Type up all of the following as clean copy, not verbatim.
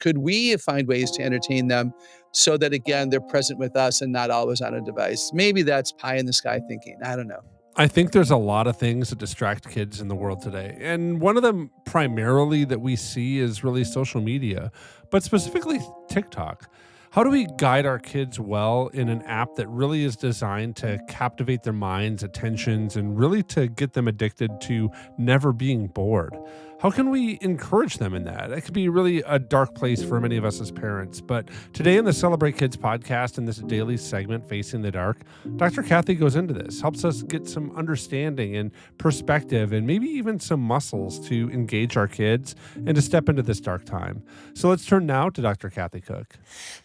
Could we find ways to entertain them so that, again, they're present with us and not always on a device? Maybe that's pie in the sky thinking. I don't know. I think there's a lot of things that distract kids in the world today. And one of them primarily that we see is really social media, but specifically TikTok. How do we guide our kids well in an app that really is designed to captivate their minds, attentions, and really to get them addicted to never being bored? How can we encourage them in that? It could be really a dark place for many of us as parents. But today in the Celebrate Kids podcast, in this daily segment, Facing the Dark, Dr. Kathy goes into this, helps us get some understanding and perspective and maybe even some muscles to engage our kids and to step into this dark time. So let's turn now to Dr. Kathy Cook.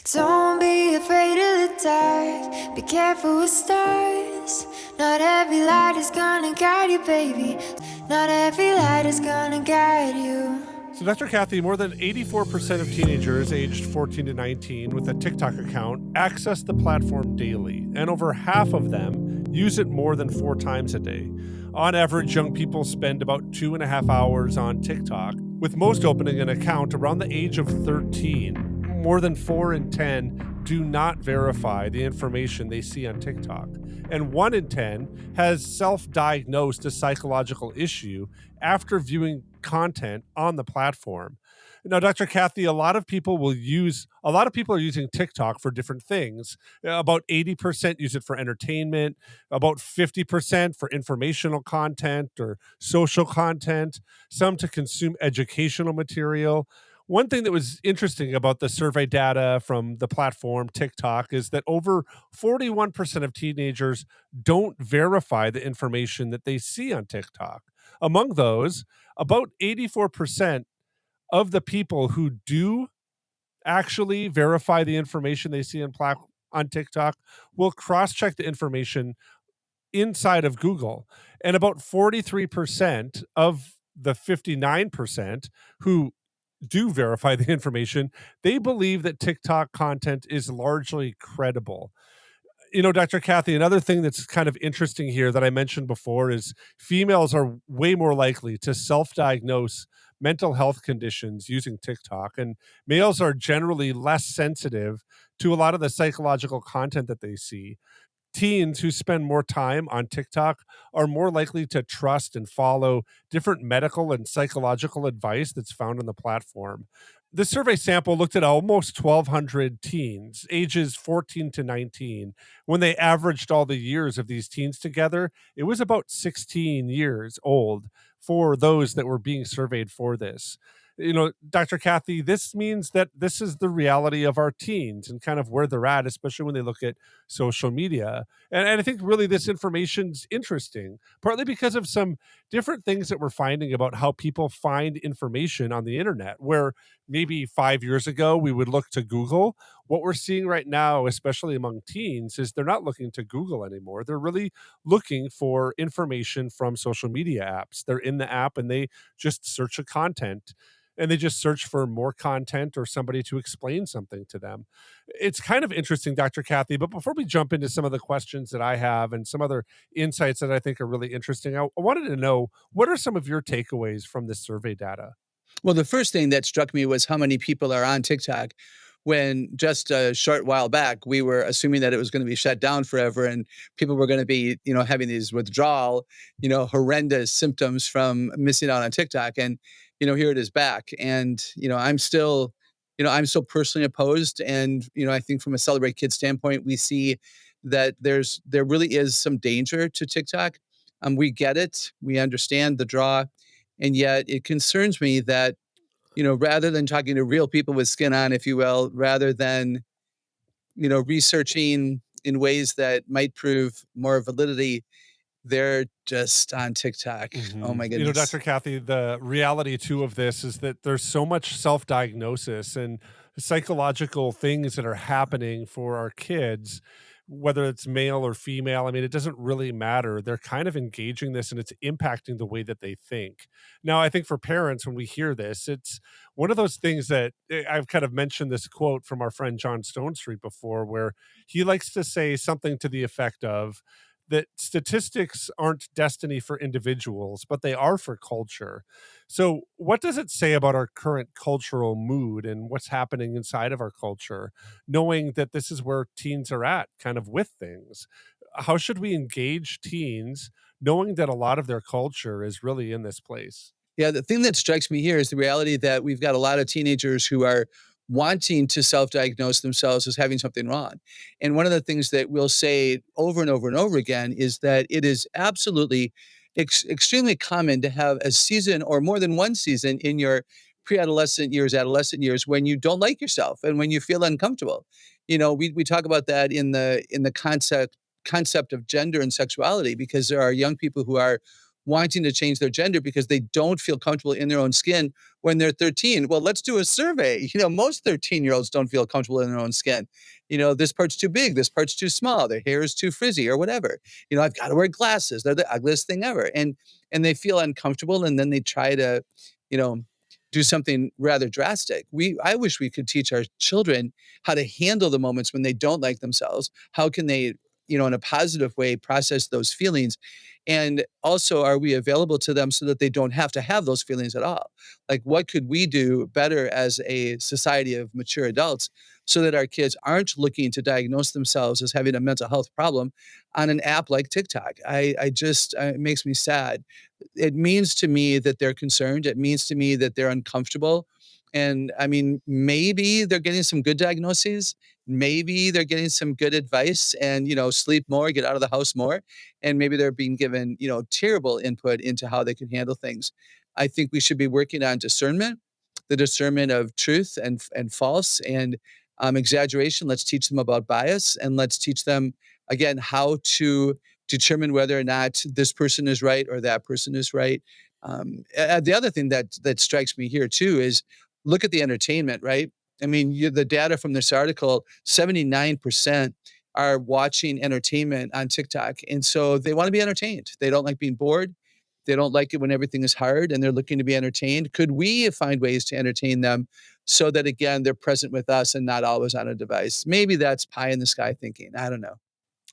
Don't be afraid of the dark. Be careful with stars. Not every light is gonna guide you, baby. Not every light is gonna guide you. So, Dr. Kathy, more than 84% of teenagers aged 14 to 19 with a TikTok account access the platform daily, and over half of them use it more than 4 times a day. On average, young people spend about 2.5 hours on TikTok, with most opening an account around the age of 13. More than 4 in 10 do not verify the information they see on TikTok. And 1 in 10 has self-diagnosed a psychological issue after viewing content on the platform. Now, Dr. Kathy, a lot of people are using TikTok for different things. About 80% use it for entertainment, about 50% for informational content or social content, some to consume educational material. One thing that was interesting about the survey data from the platform TikTok is that over 41% of teenagers don't verify the information that they see on TikTok. Among those, about 84% of the people who do actually verify the information they see on TikTok will cross-check the information inside of Google. And about 43% of the 59% who do verify the information, they believe that TikTok content is largely credible. Dr. Kathy, another thing that's kind of interesting here that I mentioned before is females are way more likely to self-diagnose mental health conditions using TikTok, and males are generally less sensitive to a lot of the psychological content that they see. Teens who spend more time on TikTok are more likely to trust and follow different medical and psychological advice that's found on the platform. The survey sample looked at almost 1,200 teens, ages 14 to 19. When they averaged all the years of these teens together, it was about 16 years old for those that were being surveyed for this. Dr. Kathy, this means that this is the reality of our teens and kind of where they're at, especially when they look at social media. And I think really this information's interesting, partly because of some different things that we're finding about how people find information on the internet, where maybe 5 years ago we would look to Google. What we're seeing right now, especially among teens, is they're not looking to Google anymore. They're really looking for information from social media apps. They're in the app and they just search a content and they just search for more content or somebody to explain something to them. It's kind of interesting, Dr. Kathy, but before we jump into some of the questions that I have and some other insights that I think are really interesting, I wanted to know, what are some of your takeaways from this survey data? Well, the first thing that struck me was how many people are on TikTok when just a short while back, we were assuming that it was going to be shut down forever and people were going to be, having these withdrawal, horrendous symptoms from missing out on TikTok. And, here it is back. And, I'm still personally opposed. And, I think from a Celebrate Kids standpoint, we see that there really is some danger to TikTok. We get it. We understand the draw. And yet it concerns me that, rather than talking to real people with skin on, if you will, rather than, researching in ways that might prove more validity, they're just on TikTok. Oh my goodness. Dr. Kathy, the reality too of this is that there's so much self-diagnosis and psychological things that are happening for our kids, whether it's male or female. I mean, it doesn't really matter. They're kind of engaging this and it's impacting the way that they think. Now, I think for parents, when we hear this, it's one of those things that I've kind of mentioned this quote from our friend John Stonestreet before, where he likes to say something to the effect of, that statistics aren't destiny for individuals, but they are for culture. So, what does it say about our current cultural mood and what's happening inside of our culture, knowing that this is where teens are at, kind of with things? How should we engage teens, knowing that a lot of their culture is really in this place? Yeah, the thing that strikes me here is the reality that we've got a lot of teenagers who are wanting to self-diagnose themselves as having something wrong. And one of the things that we'll say over and over and over again is that it is absolutely extremely common to have a season or more than one season in your pre-adolescent years, adolescent years when you don't like yourself and when you feel uncomfortable. We talk about that in the concept of gender and sexuality because there are young people who are wanting to change their gender because they don't feel comfortable in their own skin when they're 13. Well, let's do a survey. Most 13-year-olds don't feel comfortable in their own skin. This part's too big, this part's too small, their hair is too frizzy or whatever. I've got to wear glasses. They're the ugliest thing ever. And they feel uncomfortable and then they try to, you know, do something rather drastic. I wish we could teach our children how to handle the moments when they don't like themselves. How can they, in a positive way, process those feelings? And also, are we available to them so that they don't have to have those feelings at all? Like, what could we do better as a society of mature adults so that our kids aren't looking to diagnose themselves as having a mental health problem on an app like TikTok? It makes me sad. It means to me that they're concerned. It means to me that they're uncomfortable. And I mean, maybe they're getting some good diagnoses. Maybe they're getting some good advice and, sleep more, get out of the house more. And maybe they're being given, terrible input into how they can handle things. I think we should be working on discernment, the discernment of truth and false and exaggeration. Let's teach them about bias and let's teach them, again, how to determine whether or not this person is right or that person is right. The other thing that strikes me here too is look at the entertainment, right? I mean, the data from this article, 79% are watching entertainment on TikTok. And so they want to be entertained. They don't like being bored. They don't like it when everything is hard and they're looking to be entertained. Could we find ways to entertain them so that, again, they're present with us and not always on a device? Maybe that's pie in the sky thinking. I don't know.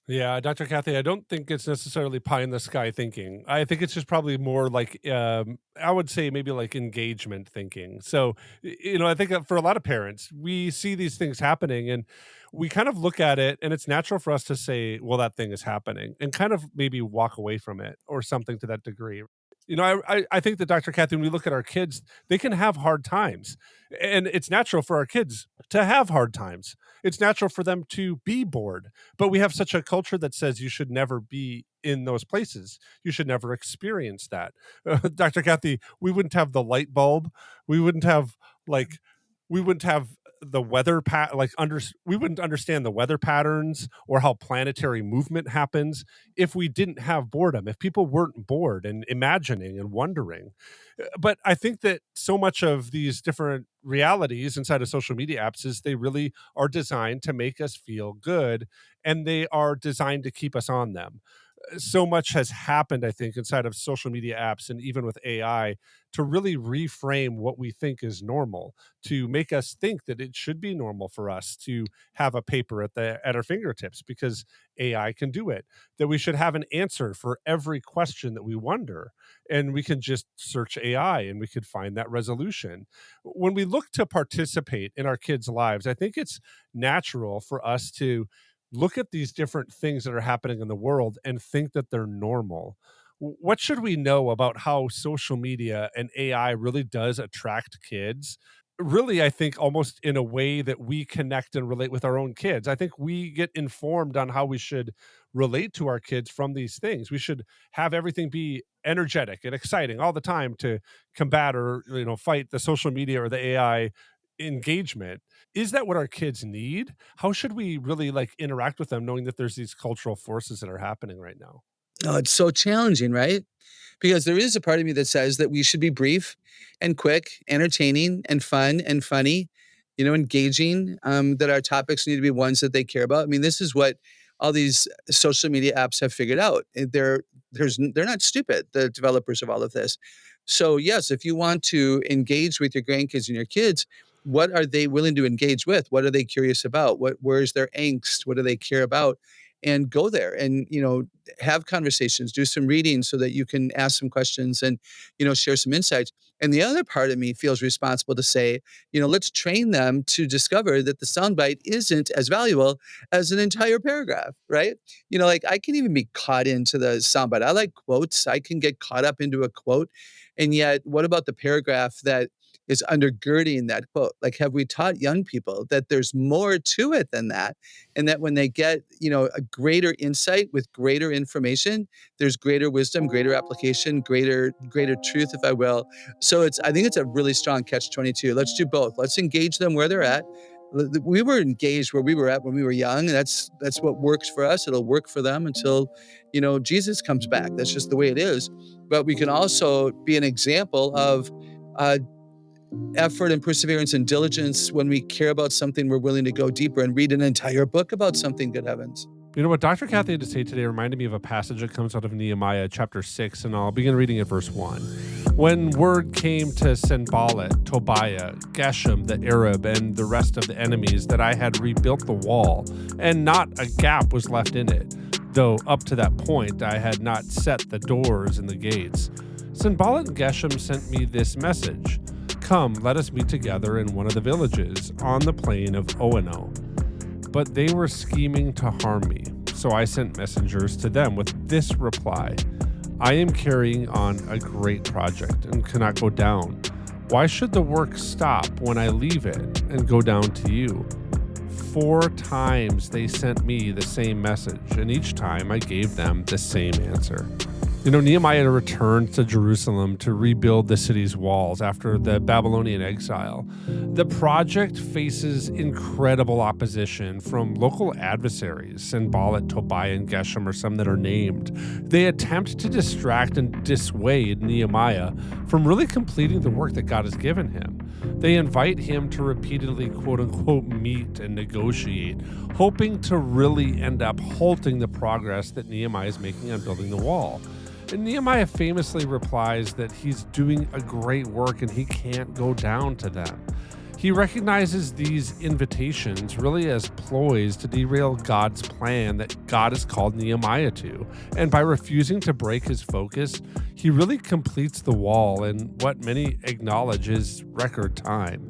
Yeah, Dr. Kathy, I don't think it's necessarily pie in the sky thinking. I think it's just probably more like, I would say maybe like engagement thinking. So, I think that for a lot of parents, we see these things happening and we kind of look at it and it's natural for us to say, well, that thing is happening and kind of maybe walk away from it or something to that degree. I think that Dr. Kathy, when we look at our kids, they can have hard times. And it's natural for our kids to have hard times. It's natural for them to be bored. But we have such a culture that says you should never be in those places. You should never experience that. Dr. Kathy, we wouldn't have the light bulb. We wouldn't have like we wouldn't have the we wouldn't understand the weather patterns or how planetary movement happens if we didn't have boredom, if people weren't bored and imagining and wondering. But I think that so much of these different realities inside of social media apps is they really are designed to make us feel good and they are designed to keep us on them. So much has happened, I think, inside of social media apps and even with AI to really reframe what we think is normal, to make us think that it should be normal for us to have a paper at our fingertips because AI can do it, that we should have an answer for every question that we wonder, and we can just search AI and we could find that resolution. When we look to participate in our kids' lives, I think it's natural for us to look at these different things that are happening in the world and think that they're normal. What should we know about how social media and AI really does attract kids? Really, I think almost in a way that we connect and relate with our own kids. I think we get informed on how we should relate to our kids from these things. We should have everything be energetic and exciting all the time to combat or fight the social media or the AI engagement. Is that what our kids need? How should we really like interact with them knowing that there's these cultural forces that are happening right now? Oh, it's so challenging, right? Because there is a part of me that says that we should be brief and quick, entertaining and fun and funny, engaging, that our topics need to be ones that they care about. I mean, this is what all these social media apps have figured out. They're not stupid, the developers of all of this. So yes, if you want to engage with your grandkids and your kids, what are they willing to engage with? What are they curious about? Where's their angst? What do they care about? and go there and, have conversations, do some reading so that you can ask some questions and, share some insights. And the other part of me feels responsible to say, let's train them to discover that the soundbite isn't as valuable as an entire paragraph, right? Like I can even be caught into the soundbite. I like quotes. I can get caught up into a quote. And yet, what about the paragraph that is undergirding that quote? Like, have we taught young people that there's more to it than that? And that when they get, a greater insight with greater information, there's greater wisdom, greater application, greater truth, if I will. So I think it's a really strong catch-22. Let's do both. Let's engage them where they're at. We were engaged where we were at when we were young. That's what works for us. It'll work for them until, Jesus comes back. That's just the way it is. But we can also be an example of effort and perseverance and diligence. When we care about something, we're willing to go deeper and read an entire book about something, good heavens. You know what Dr. Kathy had to say today reminded me of a passage that comes out of Nehemiah chapter 6, and I'll begin reading at verse 1. When word came to Sanballat, Tobiah, Geshem the Arab, and the rest of the enemies that I had rebuilt the wall, and not a gap was left in it, though up to that point I had not set the doors and the gates, Sanballat and Geshem sent me this message: "Come, let us meet together in one of the villages on the plain of Ono." But they were scheming to harm me, so I sent messengers to them with this reply: "I am carrying on a great project and cannot go down. Why should the work stop when I leave it and go down to you?" 4 times they sent me the same message, and each time I gave them the same answer. Nehemiah returned to Jerusalem to rebuild the city's walls after the Babylonian exile. The project faces incredible opposition from local adversaries. Sanballat, Tobiah, and Geshem are some that are named. They attempt to distract and dissuade Nehemiah from really completing the work that God has given him. They invite him to repeatedly, quote-unquote, meet and negotiate, hoping to really end up halting the progress that Nehemiah is making on building the wall. And Nehemiah famously replies that he's doing a great work and he can't go down to them. He recognizes these invitations really as ploys to derail God's plan that God has called Nehemiah to. And by refusing to break his focus, he really completes the wall in what many acknowledge is record time.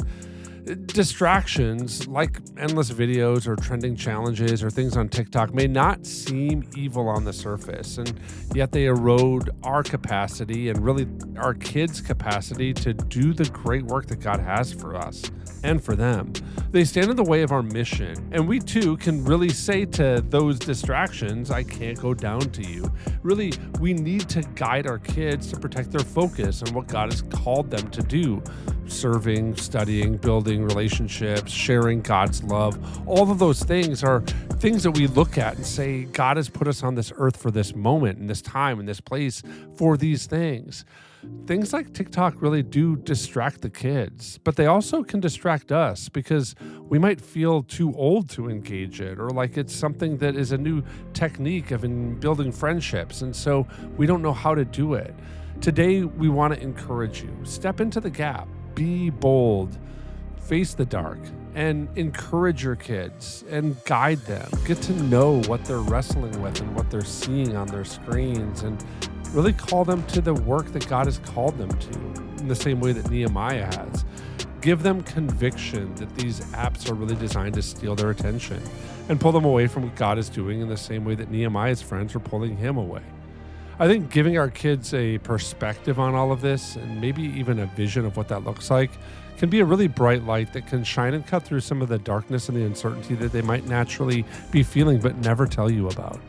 Distractions like endless videos or trending challenges or things on TikTok may not seem evil on the surface, and yet they erode our capacity and really our kids' capacity to do the great work that God has for us and for them. They stand in the way of our mission, and we too can really say to those distractions, "I can't go down to you." Really, we need to guide our kids to protect their focus on what God has called them to do. Serving, studying, building relationships, sharing God's love. All of those things are things that we look at and say, God has put us on this earth for this moment, in this time, in this place, for these things. Things like TikTok really do distract the kids, but they also can distract us because we might feel too old to engage it, or like it's something that is a new technique of building friendships, and so we don't know how to do it. Today, we want to encourage you. Step into the gap. Be bold, face the dark, and encourage your kids and guide them. Get to know what they're wrestling with and what they're seeing on their screens, and really call them to the work that God has called them to in the same way that Nehemiah has. Give them conviction that these apps are really designed to steal their attention and pull them away from what God is doing in the same way that Nehemiah's friends were pulling him away. I think giving our kids a perspective on all of this, and maybe even a vision of what that looks like, can be a really bright light that can shine and cut through some of the darkness and the uncertainty that they might naturally be feeling but never tell you about.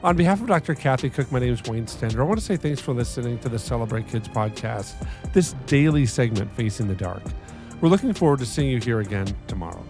On behalf of Dr. Kathy Cook, my name is Wayne Stender. I want to say thanks for listening to the Celebrate Kids podcast, this daily segment, Facing the Dark. We're looking forward to seeing you here again tomorrow.